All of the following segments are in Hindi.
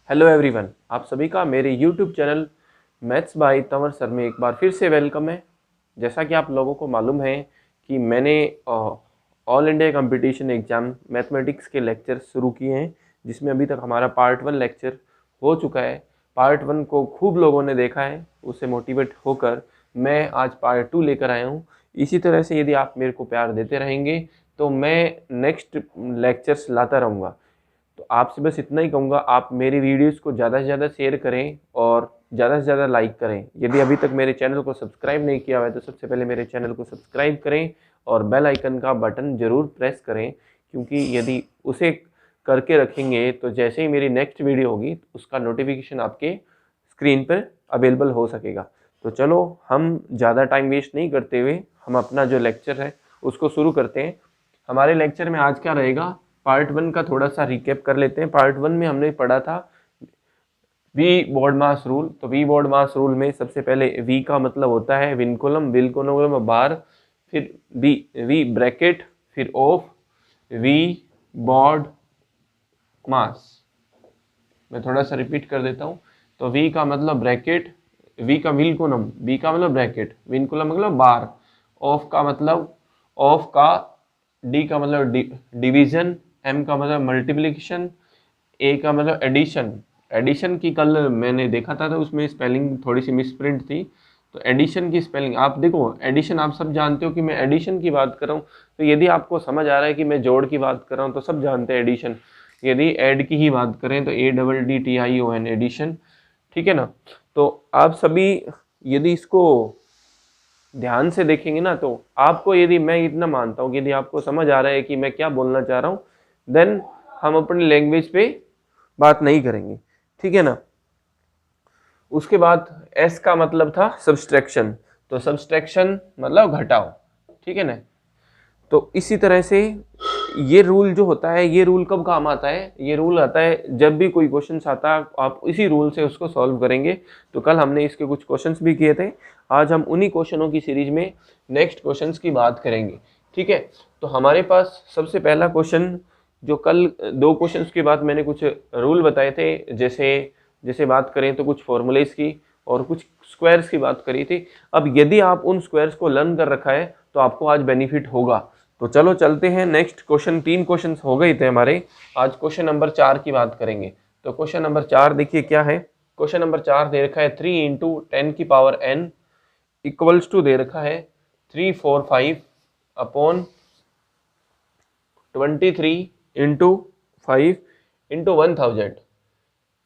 हेलो एवरीवन, आप सभी का मेरे YouTube channel maths by Tanwar sir में एक बार फिर से वेलकम है। जैसा कि आप लोगों को मालूम है कि मैंने all India competition exam mathematics के लेक्चर शुरू किए हैं, जिसमें अभी तक हमारा पार्ट 1 लेक्चर हो चुका है। पार्ट 1 को खूब लोगों ने देखा है, उससे मोटिवेट होकर मैं आज पार्ट 2 लेकर आया हूँ। इसी तरह से यदि आप मेरे को प्यार देते रहेंगे तो मैं नेक्स्ट लेक्चर्स लाता रहूँगा। तो आपसे बस इतना ही कहूँगा, आप मेरी वीडियोस को ज़्यादा से ज़्यादा शेयर करें और ज़्यादा से ज़्यादा लाइक करें। यदि अभी तक मेरे चैनल को सब्सक्राइब नहीं किया हुआ है तो सबसे पहले मेरे चैनल को सब्सक्राइब करें और बेल आइकन का बटन ज़रूर प्रेस करें, क्योंकि यदि उसे करके रखेंगे तो जैसे ही मेरी नेक्स्ट वीडियो होगी तो उसका नोटिफिकेशन आपके स्क्रीन पर अवेलेबल हो सकेगा। तो चलो हम ज़्यादा टाइम वेस्ट नहीं करते हुए हम अपना जो लेक्चर है उसको शुरू करते हैं। हमारे लेक्चर में आज क्या रहेगा, पार्ट 1 का थोड़ा सा रिकैप कर लेते हैं। पार्ट 1 में हमने पढ़ा था वी बोर्ड मास रूल। तो वी बोर्ड मास रूल में सबसे पहले वी का मतलब होता है विनकुलम, विलकुलम बार, फिर वी ब्रैकेट, फिर ऑफ वी बोर्ड मास। मैं थोड़ा सा रिपीट कर देता हूँ। तो वी का मतलब ब्रैकेट, वी का विलकुलम, बी का मतलब ब्रैकेट, विनकुलम मतलब बार, ऑफ का मतलब ऑफ का, डी का मतलब डिवीजन, एम का मतलब मल्टीप्लिकेशन, ए का मतलब एडिशन। एडिशन की कल मैंने देखा था तो उसमें स्पेलिंग थोड़ी सी मिसप्रिंट थी। तो एडिशन की स्पेलिंग आप देखो, एडिशन आप सब जानते हो कि मैं एडिशन की बात कर रहा हूँ। तो यदि आपको समझ आ रहा है कि मैं जोड़ की बात कर रहा हूँ तो सब जानते हैं एडिशन। यदि ऐड की ही बात करें तो ADDTION एडिशन, ठीक है ना। तो आप सभी यदि इसको ध्यान से देखेंगे ना तो आपको, यदि मैं इतना मानता हूँ कि यदि आपको समझ आ रहा है कि मैं क्या बोलना चाह रहा हूँ, देन हम अपनी लैंग्वेज पे बात नहीं करेंगे, ठीक है ना। उसके बाद एस का मतलब था सब्सट्रैक्शन। तो सब्सट्रैक्शन मतलब घटाओ, ठीक है ना। तो इसी तरह से ये रूल जो होता है, ये रूल कब काम आता है, ये रूल आता है जब भी कोई क्वेश्चन आता है आप इसी रूल से उसको सॉल्व करेंगे। तो कल हमने इसके कुछ क्वेश्चंस भी किए थे, आज हम उन्हीं क्वेश्चनों की सीरीज में नेक्स्ट क्वेश्चंस की बात करेंगे, ठीक है। तो हमारे पास सबसे पहला क्वेश्चन, जो कल दो क्वेश्चंस के बाद मैंने कुछ रूल बताए थे, जैसे जैसे बात करें तो कुछ फॉर्मूलेस की और कुछ स्क्वायर्स की बात करी थी। अब यदि आप उन स्क्वायर्स को लर्न कर रखा है तो आपको आज बेनिफिट होगा। तो चलो चलते हैं नेक्स्ट क्वेश्चन। 3 क्वेश्चन हो गए थे हमारे, आज क्वेश्चन नंबर 4 की बात करेंगे। तो क्वेश्चन नंबर 4 देखिए क्या है। क्वेश्चन नंबर 4 दे रखा है 3 इंटू 10 की पावर n इक्वल्स टू दे रखा है 345 अपॉन 23 इंटू 5 इंटू 1000,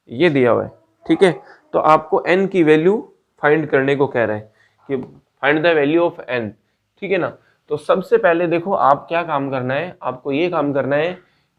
ये दिया हुआ है, ठीक है। तो आपको n की वैल्यू फाइंड करने को कह रहा है कि find the value of n, ठीक है ना। तो सबसे पहले देखो आप क्या काम करना है, आपको ये काम करना है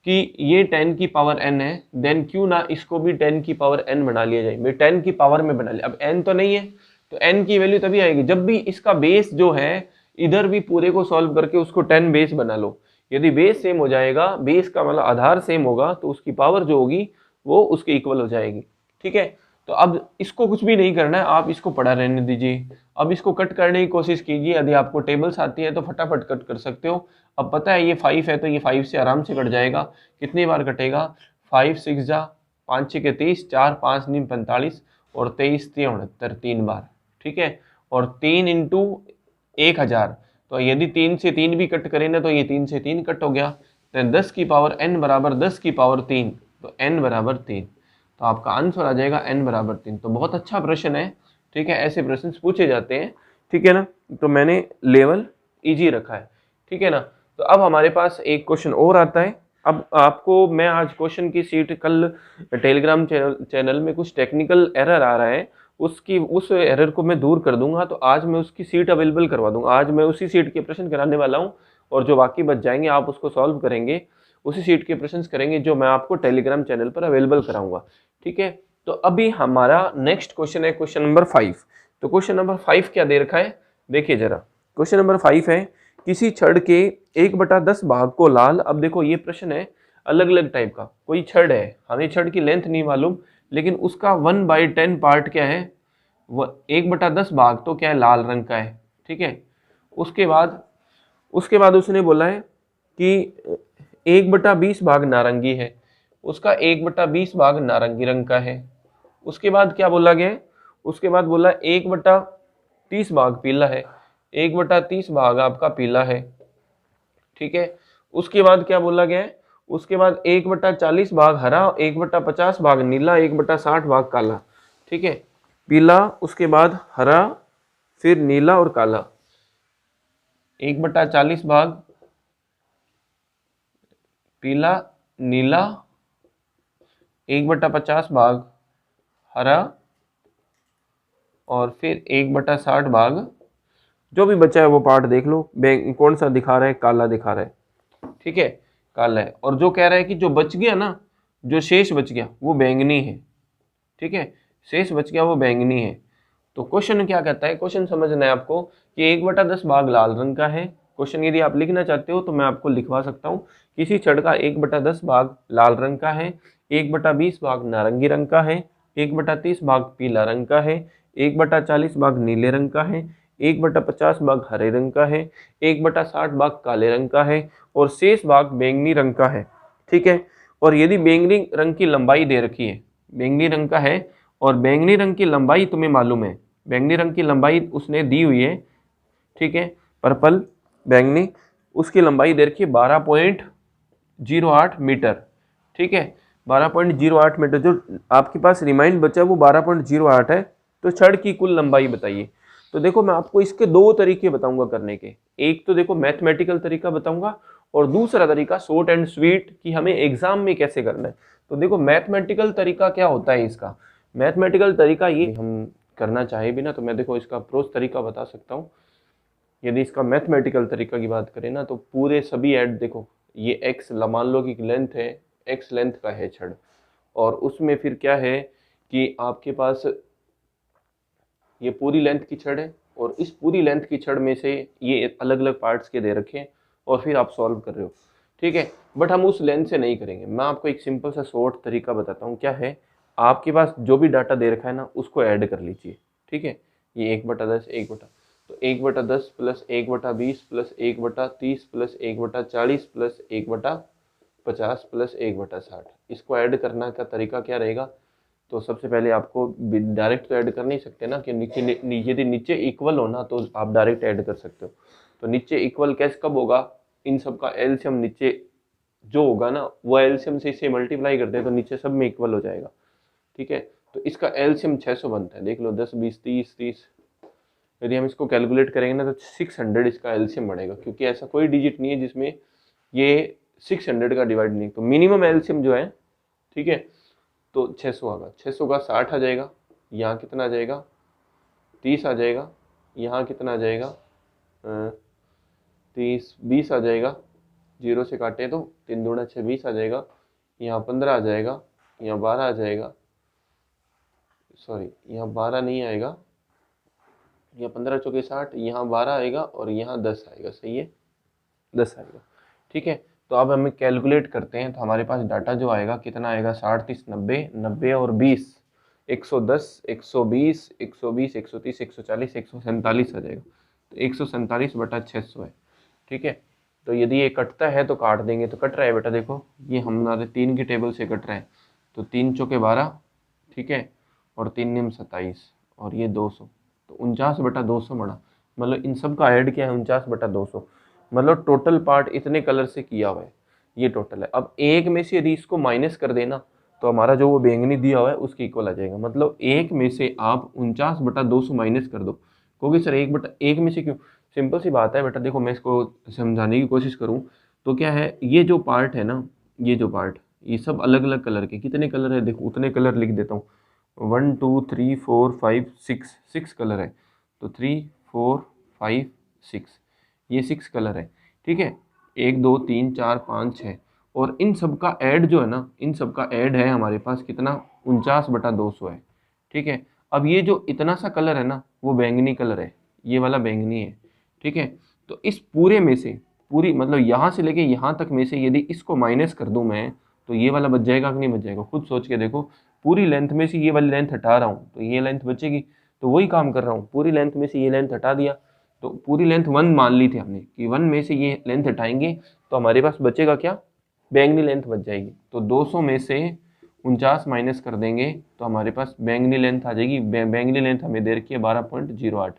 कि ये 10 की पावर n है, देन क्यों ना इसको भी 10 की पावर n बना लिया जाए। मैं 10 की पावर में बना लिया, अब n तो नहीं है तो n की वैल्यू तभी आएगी जब भी इसका बेस जो है इधर भी पूरे को सॉल्व करके उसको 10 बेस बना लो। यदि बेस सेम हो जाएगा, बेस का मतलब आधार सेम होगा, तो उसकी पावर जो होगी वो उसके इक्वल हो जाएगी, ठीक है। तो अब इसको कुछ भी नहीं करना है, आप इसको पड़ा रहने दीजिए। अब इसको कट करने की कोशिश कीजिए, यदि आपको टेबल्स आती है तो फटाफट कट कर सकते हो। अब पता है ये 5 है तो ये 5 से आराम से कट जाएगा। कितनी बार कटेगा, 5 6 जा 5 6 के 30, 4 5 9 45 और 23 3 69, 3 बार, ठीक है। और 3 इंटू 1000, तो यदि 3 से 3 भी कट करें ना तो ये 3 से 3 कट हो गया। तो 10 की पावर n बराबर 10 की पावर 3, तो n बराबर 3। तो आपका आंसर आ जाएगा n बराबर 3। तो बहुत अच्छा प्रश्न है, ठीक है, ऐसे प्रश्न पूछे जाते हैं, ठीक है ना। तो मैंने लेवल इजी रखा है, ठीक है ना। तो अब हमारे पास एक क्वेश्चन और आता है। अब आपको मैं आज क्वेश्चन की सीट, कल टेलीग्राम चैनल में कुछ टेक्निकल एरर आ रहा है, उस एरर को मैं दूर कर दूंगा। तो आज मैं उसकी सीट अवेलेबल करवा दूंगा, आज मैं उसी सीट के प्रश्न कराने वाला हूँ और जो बाकी बच जाएंगे आप उसको सॉल्व करेंगे, उसी सीट के प्रश्न करेंगे जो मैं आपको टेलीग्राम चैनल पर अवेलेबल कराऊंगा, ठीक है। तो अभी हमारा नेक्स्ट क्वेश्चन है क्वेश्चन नंबर 5। तो क्वेश्चन नंबर 5 क्या दे रखा है, देखिए जरा। क्वेश्चन नंबर 5 है किसी छड़ के 1/10 भाग को लाल। अब देखो ये प्रश्न है अलग अलग टाइप का। कोई छड़ है, हमें छड़ की लेंथ नहीं मालूम, लेकिन उसका 1/10 पार्ट क्या है, वो 1/10 भाग तो क्या है, लाल रंग का है, ठीक है। उसके बाद उसने बोला है कि 1/20 भाग नारंगी है। उसका 1/20 भाग नारंगी रंग का है। उसके बाद क्या बोला गया है, उसके बाद बोला 1/30 भाग पीला है, 1/30 भाग आपका पीला है। ठीक है, उसके बाद क्या बोला गया है, उसके बाद 1/40 भाग हरा, 1/50 भाग नीला, 1/60 भाग काला। ठीक है, पीला, उसके बाद हरा, फिर नीला और काला। 1/40 भाग पीला, नीला, 1/50 भाग हरा, और फिर 1/60 भाग जो भी बचा है वो पार्ट देख लो, कौन सा दिखा रहा है, काला दिखा रहा है। ठीक है, काला है। और जो कह रहा है कि जो बच गया ना, जो शेष बच गया वो बैंगनी है। ठीक है, शेष बच गया वो बैंगनी है। तो क्वेश्चन क्या कहता है, क्वेश्चन समझना है आपको कि 1/10 भाग लाल रंग का है। क्वेश्चन यदि आप लिखना चाहते हो तो मैं आपको लिखवा सकता हूँ, किसी छड़ का 1/10 भाग लाल रंग का है, 1/20 भाग नारंगी रंग का है, 1/30 भाग पीला रंग का है, 1/40 भाग नीले रंग का है, 1/50 भाग हरे रंग का है, 1/60 भाग काले रंग का है, और शेष भाग बैंगनी रंग का है। ठीक है, और यदि बैंगनी रंग की लंबाई दे रखी है, बैंगनी रंग का है, और बैंगनी रंग की लंबाई तुम्हें मालूम है, बैंगनी रंग की लंबाई उसने दी हुई है। ठीक है, पर्पल बैंगनी, उसकी लंबाई दे रखी है 12.08 मीटर। ठीक है, 12.08 मीटर। जो आपके पास रिमाइंड बचा है वो 12.08 है। तो छड़ की कुल लंबाई बताइए। तो देखो मैं आपको इसके दो तरीके बताऊंगा करने के। एक तो देखो मैथमेटिकल तरीका बताऊंगा, और दूसरा तरीका शॉर्ट एंड स्वीट कि हमें एग्जाम में कैसे करना है। तो देखो मैथमेटिकल तरीका क्या होता है इसका, मैथमेटिकल तरीका ये हम करना चाहे भी ना, तो मैं देखो इसका प्रोस तरीका बता सकता हूँ। यदि इसका मैथमेटिकल तरीका की बात करें ना, तो पूरे सभी ऐड देखो, ये एक्स मान लो कि लेंथ है, एक्स लेंथ का है छड़, और उसमें फिर क्या है कि आपके पास ये पूरी लेंथ की छड़ है, और इस पूरी लेंथ की छड़ में से ये अलग अलग पार्ट्स के दे रखे हैं, और फिर आप सॉल्व कर रहे हो। ठीक है, बट हम उस लेंथ से नहीं करेंगे। मैं आपको एक सिंपल सा शॉर्ट तरीका बताता हूँ। क्या है, आपके पास जो भी डाटा दे रखा है ना उसको ऐड कर लीजिए। ठीक है, ये 1/10 तो 1/10 plus 1/20 plus 1/30 plus 1/40 plus 1/50 plus 1/60, इसको ऐड करना का तरीका क्या रहेगा। तो सबसे पहले आपको डायरेक्ट तो ऐड कर नहीं सकते ना, कि यदि नीचे इक्वल हो ना तो आप डायरेक्ट ऐड कर सकते हो। तो नीचे इक्वल कैसे कब होगा, इन सब का एलसीएम नीचे जो होगा ना वो एलसीएम से इसे मल्टीप्लाई कर दे तो नीचे सब में इक्वल हो जाएगा। ठीक है, तो इसका एलसीएम 600 बनता है। देख लो 10 20 30 30, यदि हम इसको कैलकुलेट करेंगे ना तो 600 इसका एलसीएम बढ़ेगा, क्योंकि ऐसा कोई डिजिट नहीं है जिसमें ये 600 का डिवाइड नहीं। तो मिनिमम एलसीएम जो है, ठीक है, तो 600 आएगा। 600 का 60 आ जाएगा, यहाँ कितना आ जाएगा 30 आ जाएगा, यहाँ कितना आ जाएगा 30 20 आ जाएगा, 0 से काटे तो 3 दूना 6 20 आ जाएगा, यहाँ 15 आ जाएगा, यहाँ 12 आ जाएगा, सॉरी यहाँ 12 नहीं आएगा, यहाँ 15 चौके 60, यहाँ 12 आएगा, और यहाँ 10 आएगा। सही है, 10 आएगा। ठीक है, तो अब हमें कैलकुलेट करते हैं। तो हमारे पास डाटा जो आएगा कितना आएगा, 60 30 90 90 और 20, 110 120 120 130 140 147 आ जाएगा। तो 147/600 है। ठीक है, तो यदि ये कटता है तो काट देंगे। तो कट रहा है बेटा, देखो ये हमारे 3 की टेबल से कट रहा है। तो 3 चौके 12, ठीक है, और 3 निम 27, और ये 200, तो 49/200 बड़ा। मतलब इन सब का ऐड क्या है, 49/200। मतलब टोटल पार्ट इतने कलर से किया हुआ है, ये टोटल है। अब एक में से यदि इसको माइनस कर देना तो हमारा जो वो बैंगनी दिया हुआ है उसके इक्वल आ जाएगा। मतलब एक में से आप 49/200 माइनस कर दो। क्योंकि सर एक में से क्यों, सिंपल सी बात है बेटा। देखो मैं इसको समझाने की कोशिश करूँ तो क्या है, ये जो पार्ट है ना, ये जो पार्ट, ये सब अलग अलग कलर के, कितने कलर है देखो, उतने कलर लिख देता हूँ। 1 2 3 4 5 6 कलर है। तो 3 4 5 6, ये 6 कलर है। ठीक है, 1 2 3 4 5 6, और इन सब का ऐड जो है ना, इन सब का ऐड है हमारे पास कितना, 49/200 है। ठीक है, अब ये जो इतना सा कलर है ना वो बैंगनी कलर है, ये वाला बैंगनी है। ठीक है, तो इस पूरे में से, पूरी मतलब यहाँ से लेके यहाँ तक में से यदि इसको माइनस कर दूं मैं, तो ये वाला बच जाएगा कि नहीं बच जाएगा, खुद सोच के देखो। पूरी लेंथ में से ये वाली लेंथ हटा रहा हूँ तो ये लेंथ बचेगी। तो वही काम कर रहा हूँ, पूरी लेंथ में से ये लेंथ हटा दिया, तो पूरी लेंथ 1 मान ली थी हमने कि 1 में से ये लेंथ हटाएंगे तो हमारे पास बचेगा क्या, बैंगनी लेंथ बच जाएगी। तो 200 में से 49 माइनस कर देंगे तो हमारे पास बैंगनी लेंथ आ जाएगी। बैंगनी लेंथ हमें दे रखी है 12.08,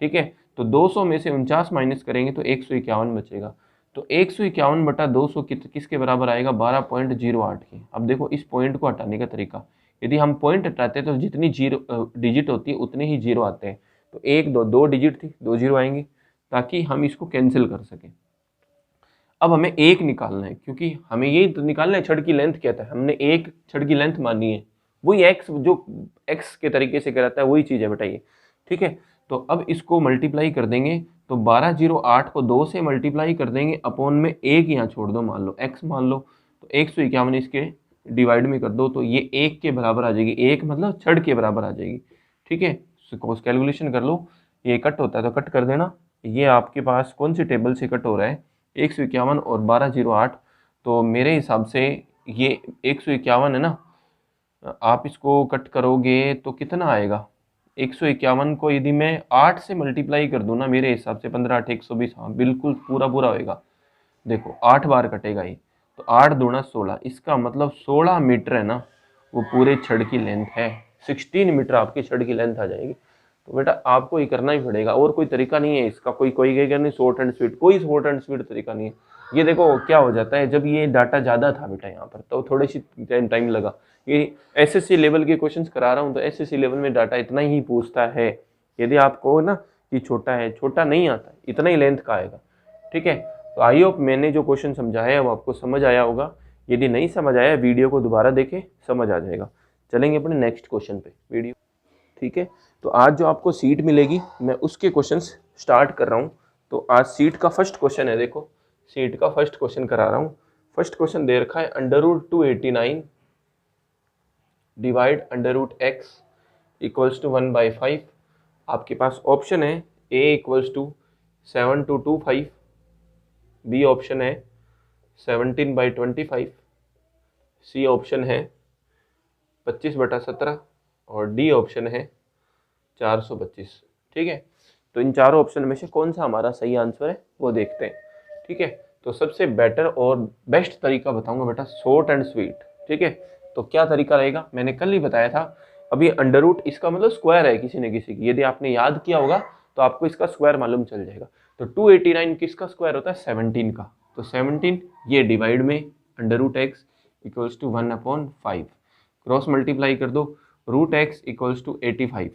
ठीक है। तो 200 में से 49 माइनस करेंगे तो 151 बचेगा। तो 151 बटा 200 किसके बराबर आएगा? 12.08 के। अब देखो इस पॉइंट को हटाने का तरीका, यदि हम पॉइंट हटाते हैं तो जितनी जीरो डिजिट होती है उतने ही जीरो आते हैं। तो एक दो डिजिट थी, 2 जीरो आएंगे ताकि हम इसको कैंसिल कर सकें। अब हमें एक निकालना है, क्योंकि हमें ये तो निकालना है छड़ की लेंथ क्या है, हमने एक छड़ की लेंथ मानी है, वही एक्स जो एक्स के तरीके से कराता है वही चीज़ है बेटा ये, ठीक है। तो अब इसको मल्टीप्लाई कर देंगे तो 1208 को 2 से मल्टीप्लाई कर देंगे, अपॉन में एक यहाँ छोड़ दो, मान लो एक्स मान लो, तो 151 इसके डिवाइड में कर दो तो ये एक के बराबर आ जाएगी। एक मतलब छड़ के बराबर आ जाएगी, ठीक है। कैलकुलेशन कर लो, ये कट होता है तो कट कर देना। ये आपके पास कौन सी टेबल से कट हो रहा है? 151 और 1208, तो मेरे हिसाब से ये 151 है ना, आप इसको कट करोगे तो कितना आएगा? 151 को यदि मैं 8 से मल्टीप्लाई कर दूँ ना, मेरे हिसाब से 15 8 120, हाँ बिल्कुल पूरा पूरा होएगा। देखो 8 बार कटेगा ये, तो 8 दूना 16, इसका मतलब 16 मीटर है ना वो पूरे छड़ की लेंथ है। 16 मीटर आपकी छड़ की लेंथ आ जाएगी। तो बेटा आपको ये करना ही पड़ेगा, और कोई तरीका नहीं है इसका। कोई कहेगा नहीं शॉर्ट एंड स्वीट, कोई शॉर्ट एंड स्वीट तरीका नहीं है। ये देखो क्या हो जाता है, जब ये डाटा ज़्यादा था बेटा यहाँ पर तो थोड़ी सी टाइम लगा। ये एसएससी लेवल के क्वेश्चंस करा रहा हूँ तो एसएससी लेवल में डाटा इतना ही पूछता है। यदि आपको ना कि छोटा है, छोटा नहीं आता, इतना ही लेंथ का आएगा, ठीक है। तो आई होप मैंने जो क्वेश्चन समझाया है वो आपको समझ आया होगा। यदि नहीं समझ आया वीडियो को दोबारा देखें, समझ आ जाएगा। चलेंगे अपने नेक्स्ट क्वेश्चन पे वीडियो, ठीक है। तो आज जो आपको सीट मिलेगी मैं उसके क्वेश्चंस स्टार्ट कर रहा हूँ। तो आज सीट का फर्स्ट क्वेश्चन है, देखो सीट का फर्स्ट क्वेश्चन करा रहा हूँ। फर्स्ट क्वेश्चन दे रखा है √289 डिवाइड √x इक्वल्स टू 1/5। आपके पास ऑप्शन है A equals to 7/25, B option है 17/25, सी ऑप्शन है 25/17 और डी ऑप्शन है 425, ठीक है। तो इन चारों ऑप्शन में से कौन सा हमारा सही आंसर है वो देखते हैं, ठीक है। तो सबसे बेटर और बेस्ट तरीका बताऊंगा बेटा, शॉर्ट एंड स्वीट, ठीक है। तो क्या तरीका रहेगा, मैंने कल ही बताया था। अभी अंडर रूट इसका मतलब स्क्वायर है किसी न किसी की, यदि आपने याद किया होगा तो आपको इसका स्क्वायर मालूम चल जाएगा। तो 289 किसका स्क्वायर होता है? 17 का। तो 17 ये डिवाइड में √x equals to 1/5, cross multiply कर दो, √x इक्वल्स टू 85,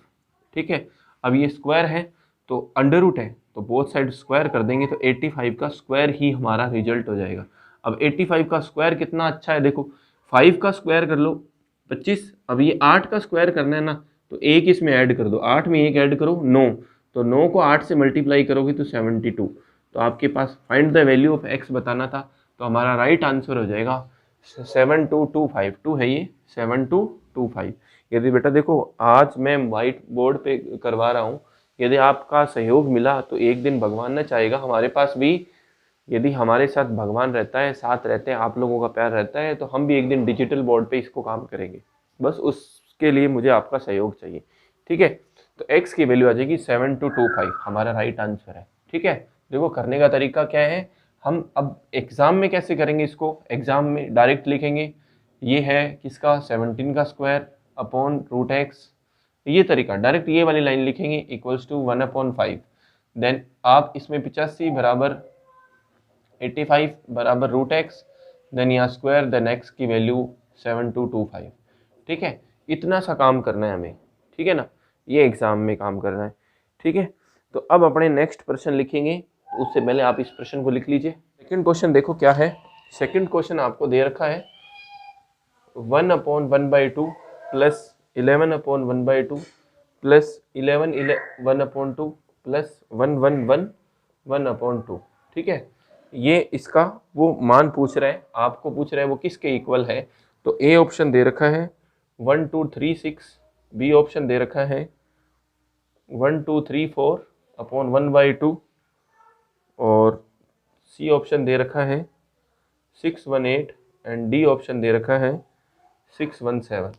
ठीक है। अब ये स्क्वायर है तो अंडर रूट है तो बोथ साइड स्क्वायर कर देंगे तो 85 का स्क्वायर ही हमारा रिजल्ट हो जाएगा। अब 85 का स्क्वायर कितना अच्छा है, देखो 5 का स्क्वायर कर लो 25, अब ये 8 का स्क्वायर करना है ना तो एक इसमें ऐड कर दो, 8 में एक ऐड करो 9, तो 9 को 8 से मल्टीप्लाई करोगे तो 72। तो आपके पास find the value of x बताना था, तो हमारा राइट आंसर हो जाएगा 7225। 2 है ये 7225। यदि बेटा देखो आज मैं वाइट बोर्ड पे करवा रहा हूँ, यदि आपका सहयोग मिला तो एक दिन भगवान न चाहेगा हमारे पास भी, यदि हमारे साथ भगवान रहता है, साथ रहते हैं, आप लोगों का प्यार रहता है, तो हम भी एक दिन डिजिटल बोर्ड पे इसको काम करेंगे। बस उसके लिए मुझे आपका सहयोग चाहिए, ठीक है। तो x की वैल्यू आ जाएगी 7225, हमारा राइट आंसर है, ठीक है। देखो करने का तरीका क्या है, हम अब एग्जाम में कैसे करेंगे इसको, एग्जाम में डायरेक्ट लिखेंगे, ये है किसका 17 का स्क्वायर अपॉन √x, ये तरीका डायरेक्ट ये वाली लाइन लिखेंगे इक्वल्स टू 1/5। देन आप इसमें 85 बराबर 85 बराबर √x, देन यहाँ स्क्वायर, देन x की वैल्यू 7225, ठीक है। इतना सा काम करना है हमें, ठीक है ना, ये एग्जाम में काम करना है, ठीक है। तो अब अपने नेक्स्ट प्रश्न लिखेंगे, तो उससे पहले आप इस प्रश्न को लिख लीजिए। सेकंड क्वेश्चन देखो क्या है, सेकंड क्वेश्चन आपको दे रखा है 1/1/2 प्लस 11/1/2 प्लस 11/1/2 प्लस 1/1/1/2, ठीक है। ये इसका वो मान पूछ रहा है, आपको पूछ रहा है वो किसके इक्वल है। तो ए ऑप्शन दे रखा है 1236, बी ऑप्शन दे रखा है 1234/1/2 और सी ऑप्शन दे रखा है 618 एंड डी ऑप्शन दे रखा है 617,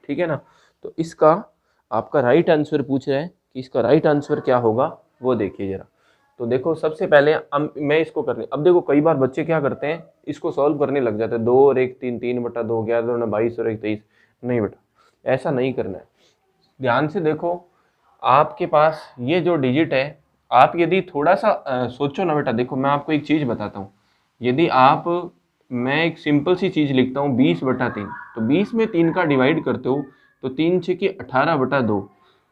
ठीक है ना। तो इसका आपका राइट आंसर पूछ रहा है कि इसका राइट आंसर क्या होगा वो देखिए जरा। तो देखो सबसे पहले मैं इसको करने, अब देखो कई बार बच्चे क्या करते हैं, इसको सॉल्व करने लग जाते हैं, 2 और 1 3, 3/2, 11 और 22 और 1 23। नहीं बेटा, ऐसा नहीं करना है। ध्यान से देखो, आपके पास ये जो डिजिट है, आप यदि थोड़ा सा सोचो ना बेटा, देखो मैं आपको एक चीज़ बताता हूँ। यदि आप, मैं एक सिंपल सी चीज़ लिखता हूँ 20/3, तो 20 में 3 का डिवाइड करते हो तो 3 6 की 18/2।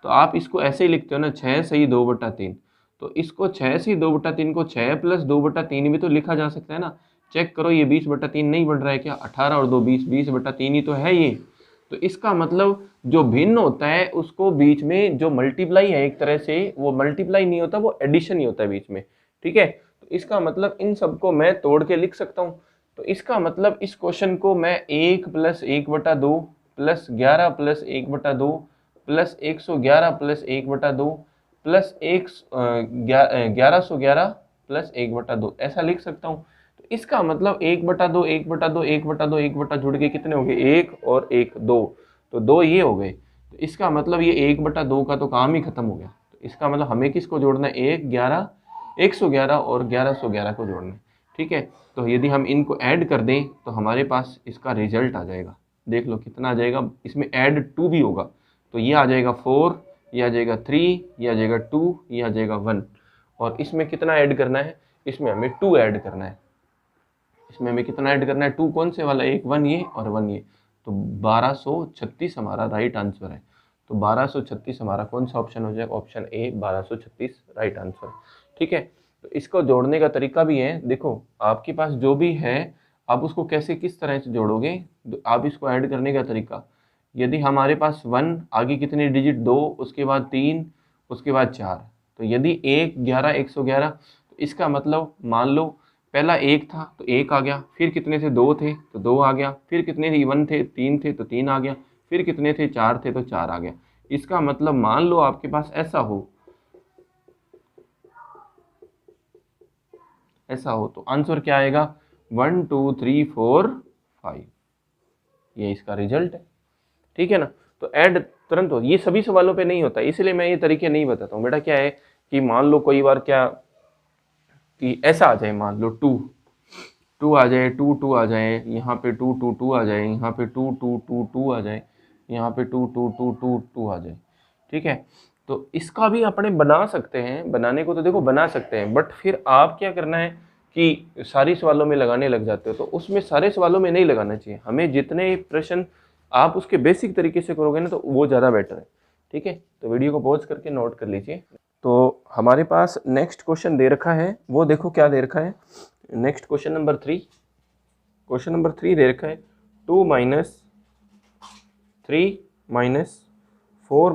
तो आप इसको ऐसे ही लिखते हो ना, 6 सही 2/3। तो इसको 6 से 2/3 को 6 + 2/3 भी तो लिखा जा सकता है ना। चेक करो, ये 20/3 नहीं बन रहा है क्या? 18 और 2 20, 20/3 ही तो है ये। तो इसका मतलब जो भिन्न होता है उसको बीच में जो मल्टीप्लाई है, एक तरह से वो मल्टीप्लाई नहीं होता, वो एडिशन ही होता है बीच में। ठीक है, तो इसका मतलब इन सबको मैं तोड़ के लिख सकता हूँ। तो इसका मतलब इस क्वेश्चन को मैं 1 + 1/2 + 11 + 1/2 + 111 + 1/2 + 1111 + 1/2 ऐसा लिख सकता हूँ। तो इसका मतलब 1/2 1/2 1/2 1 जुड़ के कितने हो गए? 1 और 1 2, तो 2 ये हो गए। तो इसका मतलब ये 1/2 का तो काम ही खत्म हो गया। तो इसका मतलब हमें किसको जोड़ना है? 111 और 1111 को जोड़ना है। ठीक है, तो यदि हम इनको ऐड कर दें तो हमारे पास इसका रिजल्ट आ जाएगा। देख लो कितना आ जाएगा, इसमें ऐड 2 भी होगा, तो ये आ जाएगा 4, ये आ जाएगा 3, ये आ जाएगा 2, ये आ जाएगा 1। और इसमें कितना ऐड करना है? इसमें हमें 2 ऐड करना है। इसमें हमें कितना ऐड करना है? 2 कौन से वाला? एक 1 ये और 1 ये, तो 1236 हमारा राइट आंसर है। तो 1236 हमारा कौन सा ऑप्शन हो जाएगा? Option A 1236 right answer. ठीक है, तो इसको जोड़ने का तरीका भी है। देखो आपके पास जो भी है, आप उसको कैसे किस तरह से जोड़ोगे, आप इसको ऐड करने का तरीका, यदि हमारे पास 1 आगे कितने डिजिट? 2, उसके बाद 3, उसके बाद 4, तो यदि 1 11 111, तो इसका मतलब मान लो पहला 1 था तो 1 आ गया, फिर कितने थे? 2 थे तो 2 आ गया, फिर कितने थे? 1 थे 3 थे तो 3 आ गया, फिर कितने थे? 4 थे तो 4 आ गया। इसका मतलब मान लो आपके पास ऐसा हो तो आंसर क्या आएगा? 1 2 3 4 5, ये इसका रिजल्ट है। ठीक है ना, तो ऐड तुरंत हो, ये सभी सवालों पे नहीं होता, इसलिए मैं ये तरीके नहीं बताता हूँ बेटा। क्या है कि मान लो कोई बार क्या कि ऐसा आ जाए, मान लो 2 आ जाए, 2 2 आ जाए, यहाँ पे 2 2 2 आ जाए, यहाँ पे 2 2 2 2 आ जाए, यहाँ पे 2 2 2 2 2 आ जाए। ठीक है, तो इसका भी अपने बना सकते हैं, बनाने को तो देखो बना सकते हैं, बट फिर आप क्या करना है कि सारी सवालों में लगाने लग जाते हो, तो उसमें सारे सवालों में नहीं लगाना चाहिए। हमें जितने प्रश्न आप उसके बेसिक तरीके से करोगे ना, तो वो ज़्यादा बेटर है। ठीक है, तो वीडियो को पॉज करके नोट कर लीजिए। तो हमारे पास नेक्स्ट क्वेश्चन दे रखा है, वो देखो क्या दे रखा है। Next question number 3, question number 3 दे रखा है 2 - 3 - 4 -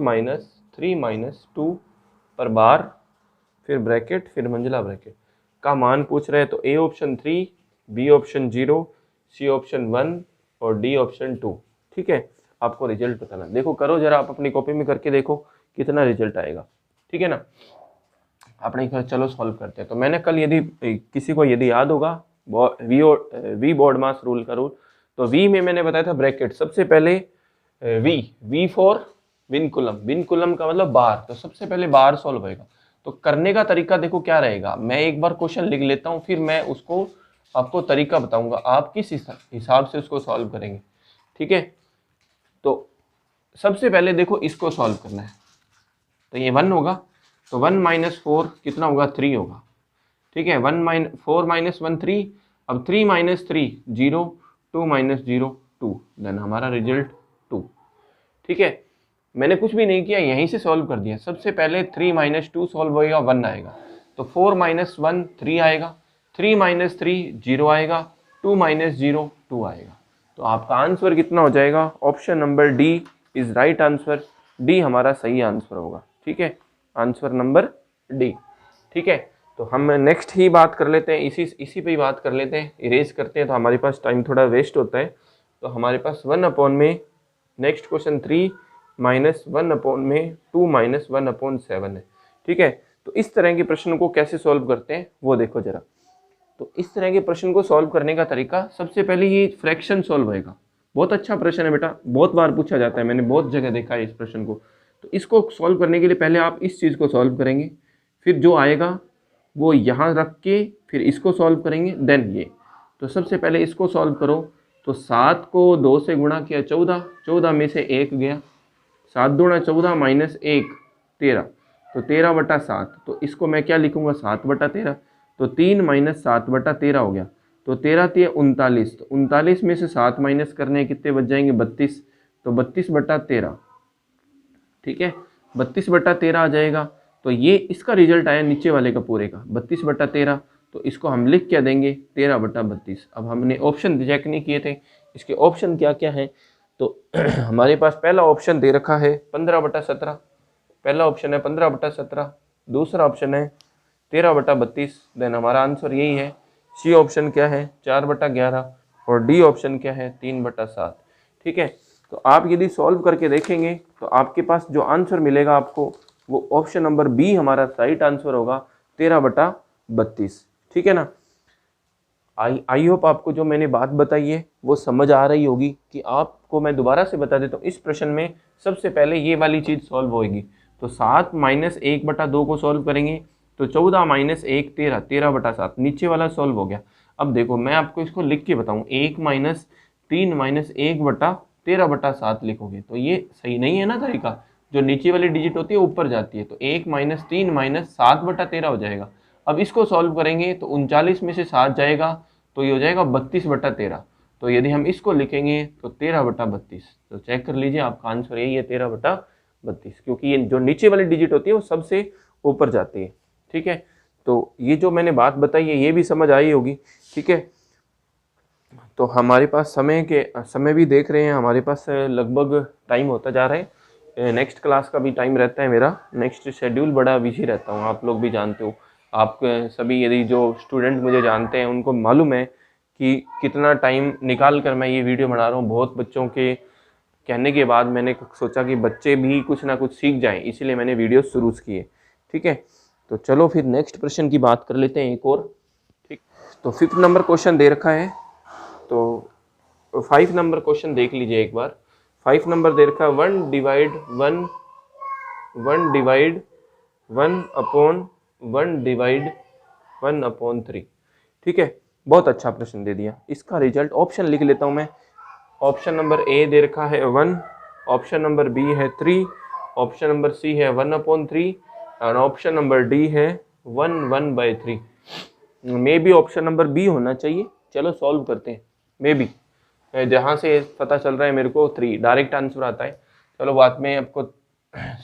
3 - 2 पर बार, फिर ब्रैकेट, फिर मंजिला ब्रैकेट का मान पूछ रहे हैं। तो A option 3, B option 0, C option 1 और डी ऑप्शन 2। ठीक है, आपको रिजल्ट बताना। देखो करो जरा, आप अपनी कॉपी में करके देखो कितना रिजल्ट आएगा। ठीक है ना, अपने घर चलो सॉल्व करते हैं। तो मैंने कल, यदि किसी को यदि याद होगा, वी बोर्ड मास रूल का रूल, तो वी में मैंने बताया था ब्रैकेट, सबसे पहले वी फॉर विनकुलम, विनकुलम का मतलब बार, तो सबसे पहले बार सॉल्व होएगा। तो करने का तरीका देखो क्या रहेगा, मैं एक बार क्वेश्चन लिख लेता हूँ, फिर मैं उसको आपको तरीका बताऊंगा, आप किस हिसाब से उसको सॉल्व करेंगे। ठीक है, तो सबसे पहले देखो इसको सॉल्व करना है, तो ये 1 होगा, तो 1 - 4 कितना होगा? 3 होगा। ठीक है, 4 - 1 3, अब 3 - 3 0, 2 - 0 2, देन हमारा रिजल्ट 2। ठीक है, मैंने कुछ भी नहीं किया, यहीं से सॉल्व कर दिया। सबसे पहले 3 - 2 सॉल्व होएगा, 1 आएगा, तो 4 - 1 3 आएगा, 3 - 3 0 आएगा, 2 - 0 2 आएगा। तो आपका आंसर कितना हो जाएगा? Option number D is right answer. D हमारा सही आंसर होगा। ठीक है, आंसर नंबर डी। ठीक है, तो हम नेक्स्ट ही बात कर लेते हैं, इसी पे ही बात कर लेते हैं, इरेज करते हैं, तो हमारे पास टाइम थोड़ा वेस्ट होता है। तो हमारे पास 1 में नेक्स्ट क्वेश्चन 3 - 1 में 2 - 1/7 है। ठीक है, तो इस तरह के प्रश्न को कैसे सॉल्व करते हैं वो देखो जरा। तो इस तरह के प्रश्न को सॉल्व करने का तरीका, सबसे पहले ये फ्रैक्शन सॉल्व होएगा। बहुत अच्छा प्रश्न है बेटा, बहुत बार पूछा जाता है, मैंने बहुत जगह देखा है इस प्रश्न को। तो इसको सॉल्व करने के लिए पहले आप इस चीज़ को सॉल्व करेंगे, फिर जो आएगा वो यहाँ रख के फिर इसको सॉल्व करेंगे, देन ये। तो सबसे पहले इसको सॉल्व करो। तो 7 को 2 से गुणा किया 14, 14 में से 1 गया, 7 दूना 14 माइनस 1 13, तो 13/7। तो इसको मैं क्या लिखूँगा, 7/13। तो 3 माइनस 7/13 हो गया। तो 13 3 39, तो 39 में से 7 माइनस करने कितने बच जाएंगे, 32। तो 32/13, ठीक है, 32/13 आ जाएगा। तो ये इसका रिजल्ट आया नीचे वाले का पूरे का 32/13। तो इसको हम लिख क्या देंगे, 13/32। अब हमने ऑप्शन चेक नहीं किए थे, इसके ऑप्शन क्या क्या है। तो हमारे पास पहला ऑप्शन दे रखा है 15/17, पहला ऑप्शन है 15/17, दूसरा ऑप्शन है 13/32, देन हमारा आंसर यही है। सी ऑप्शन क्या है, 4/11, और डी ऑप्शन क्या है, 3/7। ठीक है, तो आप यदि सॉल्व करके देखेंगे तो आपके पास जो आंसर मिलेगा आपको, वो ऑप्शन नंबर बी हमारा राइट आंसर होगा, 13/32। ठीक है ना। आई होप आपको जो मैंने बात बताई है वो समझ आ रही होगी। कि आपको मैं दोबारा से बता देता हूँ, इस प्रश्न में सबसे पहले ये वाली चीज़ सॉल्व होएगी। तो 7 माइनस 1/2 को सॉल्व करेंगे, तो 14 माइनस 1 13, 13/7, नीचे वाला सॉल्व हो गया। अब देखो मैं आपको इसको लिख के बताऊँ, 1 माइनस 3 माइनस 1/13/7 लिखोगे तो ये सही नहीं है ना तरीका। जो नीचे वाली डिजिट होती है ऊपर जाती है, तो 1 माइनस 3 माइनस 7/13 हो जाएगा। अब इसको सॉल्व करेंगे तो 39 में से 7 जाएगा, तो ये हो जाएगा 32/13। तो यदि हम इसको लिखेंगे तो 13/32। तो चेक कर लीजिए, आपका आंसर यही है, 13/32, क्योंकि ये जो नीचे वाली डिजिट होती है वो सबसे ऊपर जाती है। ठीक है, तो ये जो मैंने बात बताई है ये भी समझ आई होगी। ठीक है, तो हमारे पास समय भी देख रहे हैं, हमारे पास लगभग टाइम होता जा रहा है। नेक्स्ट क्लास का भी टाइम रहता है मेरा, नेक्स्ट शेड्यूल बड़ा बिजी रहता हूँ, आप लोग भी जानते हो। आप सभी यदि जो स्टूडेंट मुझे जानते हैं उनको मालूम है कि कितना टाइम निकाल कर मैं ये वीडियो बना रहा हूँ। बहुत बच्चों के कहने के बाद मैंने सोचा कि बच्चे भी कुछ ना कुछ सीख जाएं, इसीलिए मैंने वीडियो शुरू की है। ठीक है, तो चलो फिर नेक्स्ट प्रश्न की बात कर लेते हैं एक और। ठीक, तो 5th नंबर क्वेश्चन दे रखा है, तो 5 नंबर क्वेश्चन देख लीजिए एक बार। 5 नंबर दे रखा है 1 डिवाइड 1 1/1/3। ठीक है, बहुत अच्छा प्रश्न दे दिया। इसका रिजल्ट ऑप्शन लिख लेता हूं मैं। ऑप्शन नंबर ए दे रखा है 1, ऑप्शन नंबर बी है 3, ऑप्शन नंबर सी है 1/3, और ऑप्शन नंबर डी है 1/3। Maybe option number B होना चाहिए। चलो सॉल्व करते हैं। मे बी जहाँ से पता चल रहा है मेरे को 3 डायरेक्ट आंसर आता है। चलो बाद में आपको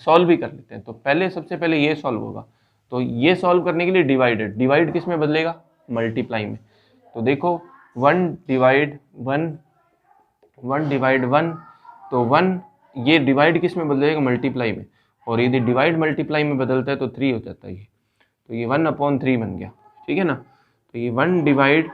सॉल्व भी कर लेते हैं। तो पहले सबसे पहले ये सॉल्व होगा। तो ये सॉल्व करने के लिए डिवाइड किस में बदलेगा, मल्टीप्लाई में। तो देखो 1 डिवाइड 1 तो 1 ये डिवाइड किस में बदलेगा, मल्टीप्लाई में। और यदि डिवाइड मल्टीप्लाई में बदलता है तो 3 हो जाता है ये। तो ये 1/3 बन गया। ठीक है ना, तो ये 1 डिवाइड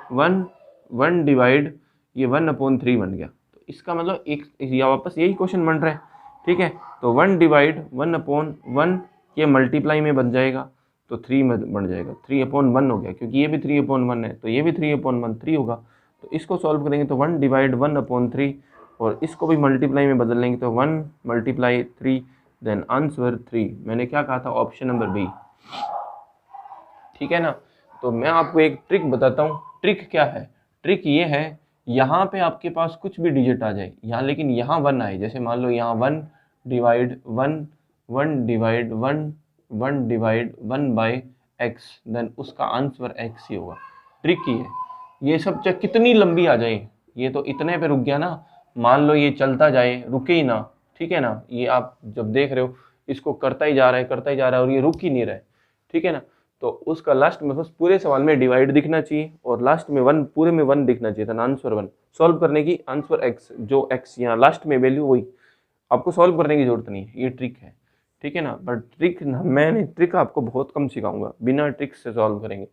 ये 1/3 बन गया। तो इसका मतलब एक या वापस यही क्वेश्चन बन रहा है। ठीक है, तो 1 डिवाइड 1/1 ये मल्टीप्लाई में बन जाएगा, तो 3 में बन जाएगा, 3/1 हो गया, क्योंकि ये भी 3/1 है, तो ये भी 3/1 3 होगा। तो इसको सॉल्व करेंगे तो 1 डिवाइड 1/3, और इसको भी मल्टीप्लाई में बदल लेंगे तो 1 मल्टीप्लाई 3, देन आंसर 3। मैंने क्या कहा था, ऑप्शन नंबर बी। ठीक है ना। तो मैं आपको एक ट्रिक बताता हूँ। ट्रिक क्या है, ट्रिक ये है, यहाँ पे आपके पास कुछ भी डिजिट आ जाए यहाँ, लेकिन यहाँ 1 आए। जैसे मान लो यहाँ 1 डिवाइड 1/1/1/1/x, देन उसका आंसर x ही होगा। ट्रिक ही है ये। सब चाहे कितनी लंबी आ जाए, ये तो इतने पे रुक गया ना। मान लो ये चलता जाए, रुके ही ना। ठीक है ना, ये आप जब देख रहे हो इसको करता ही जा रहा है और ये रुक ही नहीं रहा है। ठीक है ना, तो उसका लास्ट में बस पूरे सवाल में डिवाइड दिखना चाहिए और लास्ट में 1, पूरे में 1 दिखना चाहिए था, आंसर 1। सॉल्व करने की आंसर x, जो x यहाँ लास्ट में वैल्यू वही, आपको सॉल्व करने की जरूरत नहीं है। ये ट्रिक है। ठीक है ना, बट मैंने ट्रिक आपको बहुत कम सिखाऊंगा, बिना ट्रिक से सॉल्व करेंगे।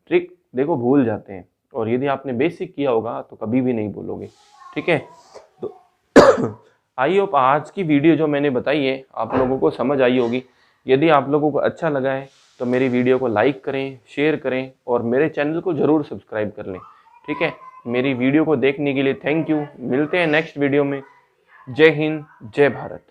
ट्रिक देखो भूल जाते हैं, और यदि आपने बेसिक किया होगा तो कभी भी नहीं भूलोगे। ठीक है, तो आई होप आज की वीडियो जो मैंने बताई है आप लोगों को समझ आई होगी। यदि आप लोगों को अच्छा लगा है तो मेरी वीडियो को लाइक करें, शेयर करें, और मेरे चैनल को ज़रूर सब्सक्राइब कर लें। ठीक है, मेरी वीडियो को देखने के लिए थैंक यू। मिलते हैं नेक्स्ट वीडियो में। जय हिंद, जय भारत।